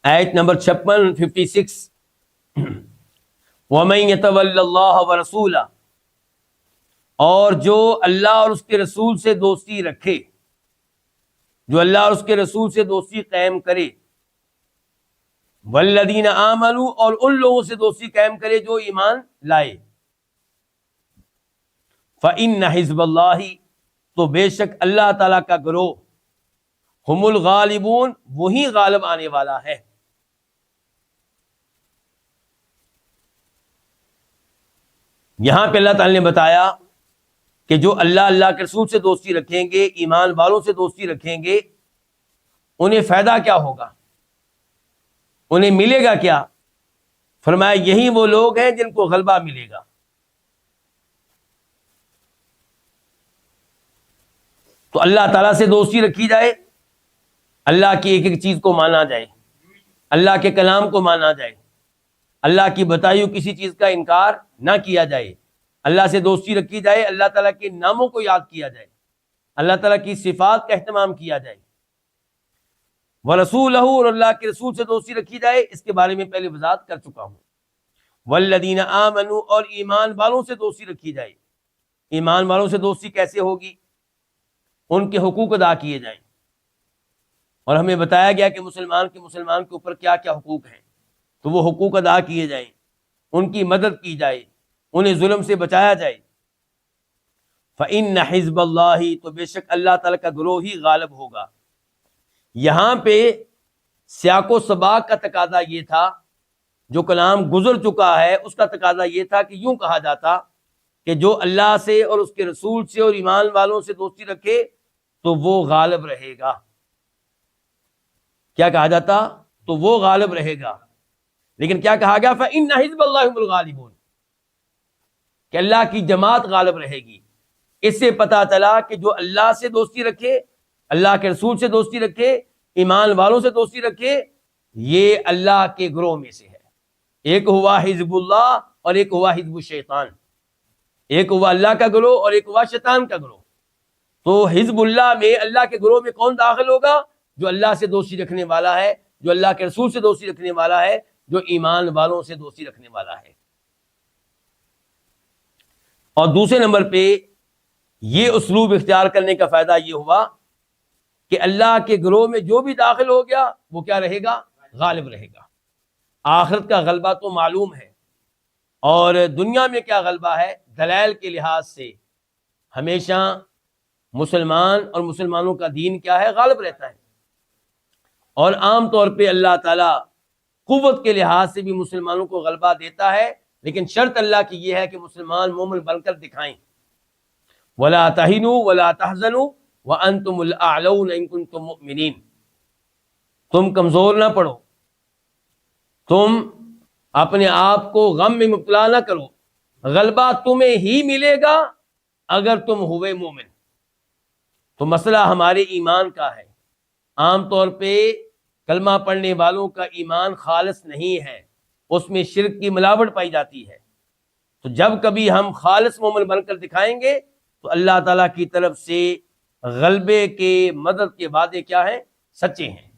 آیت نمبر 56 وَمَن يَتَوَلَّ اللَّهَ وَرَسُولَهُ، اور جو اللہ اور اس کے رسول سے دوستی رکھے، جو اللہ اور اس کے رسول سے دوستی قائم کرے، والذین آمنوا، اور ان لوگوں سے دوستی قائم کرے جو ایمان لائے، فإن حزب اللہ، تو بے شک اللہ تعالیٰ کا گروہ، ہم الغالبون، وہی غالب آنے والا ہے۔ یہاں پہ اللہ تعالیٰ نے بتایا کہ جو اللہ کے رسول سے دوستی رکھیں گے، ایمان والوں سے دوستی رکھیں گے، انہیں فائدہ کیا ہوگا، انہیں ملے گا کیا؟ فرمایا یہی وہ لوگ ہیں جن کو غلبہ ملے گا۔ تو اللہ تعالیٰ سے دوستی رکھی جائے، اللہ کی ایک ایک چیز کو مانا جائے، اللہ کے کلام کو مانا جائے، اللہ کی بتائی ہوئی کسی چیز کا انکار نہ کیا جائے، اللہ سے دوستی رکھی جائے، اللہ تعالیٰ کے ناموں کو یاد کیا جائے، اللہ تعالیٰ کی صفات کا اہتمام کیا جائے، وَرَسُولَهُ، اور اللہ کے رسول سے دوستی رکھی جائے، اس کے بارے میں پہلے وضاحت کر چکا ہوں۔ وَالَّذِينَ آمَنُوا، اور ایمان والوں سے دوستی رکھی جائے۔ ایمان والوں سے دوستی کیسے ہوگی؟ ان کے حقوق ادا کیے جائیں، اور ہمیں بتایا گیا کہ مسلمان کے اوپر کیا کیا حقوق ہیں، تو وہ حقوق ادا کیے جائیں، ان کی مدد کی جائے، انہیں ظلم سے بچایا جائے۔ فَإِنَّ حِزْبَ اللَّهِ، تو بے شک اللہ تعالیٰ کا گروہ ہی غالب ہوگا۔ یہاں پہ سیاق و سباق کا تقاضا یہ تھا، جو کلام گزر چکا ہے اس کا تقاضا یہ تھا کہ یوں کہا جاتا کہ جو اللہ سے اور اس کے رسول سے اور ایمان والوں سے دوستی رکھے تو وہ غالب رہے گا۔ کیا کہا جاتا؟ تو وہ غالب رہے گا۔ لیکن کیا کہا گیا؟ فَإِنَّ حِزْبَ اللَّهِ هُمُ الْغَالِبُونَ، کہ اللہ کی جماعت غالب رہے گی۔ اس سے پتا چلا کہ جو اللہ سے دوستی رکھے، اللہ کے رسول سے دوستی رکھے، ایمان والوں سے دوستی رکھے، یہ اللہ کے گروہ میں سے ہے۔ ایک ہوا حزب اللہ اور ایک ہوا حزب الشیطان، ایک ہوا اللہ کا گروہ اور ایک ہوا شیطان کا گروہ۔ تو حزب اللہ میں، اللہ کے گروہ میں کون داخل ہوگا؟ جو اللہ سے دوستی رکھنے والا ہے، جو اللہ کے رسول سے دوستی رکھنے والا ہے، جو ایمان والوں سے دوستی رکھنے والا ہے۔ اور دوسرے نمبر پہ یہ اسلوب اختیار کرنے کا فائدہ یہ ہوا کہ اللہ کے گروہ میں جو بھی داخل ہو گیا وہ کیا رہے گا؟ غالب رہے گا۔ آخرت کا غلبہ تو معلوم ہے، اور دنیا میں کیا غلبہ ہے؟ دلائل کے لحاظ سے ہمیشہ مسلمان اور مسلمانوں کا دین کیا ہے؟ غالب رہتا ہے۔ اور عام طور پہ اللہ تعالیٰ قوت کے لحاظ سے بھی مسلمانوں کو غلبہ دیتا ہے، لیکن شرط اللہ کی یہ ہے کہ مسلمان مومن بن کر دکھائیں۔ وَلَا تَهِنُوا وَلَا تَحْزَنُوا وَأَنْتُمُ الْأَعْلَوْنَ إِن كُنتُم مُؤْمِنِينَ، تم کمزور نہ پڑو، تم اپنے آپ کو غم میں مبتلا نہ کرو، غلبہ تمہیں ہی ملے گا اگر تم ہوئے مومن۔ تو مسئلہ ہمارے ایمان کا ہے۔ عام طور پہ کلمہ پڑھنے والوں کا ایمان خالص نہیں ہے، اس میں شرک کی ملاوٹ پائی جاتی ہے۔ تو جب کبھی ہم خالص مومن بن کر دکھائیں گے تو اللہ تعالیٰ کی طرف سے غلبے کے، مدد کے وعدے کیا ہیں؟ سچے ہیں۔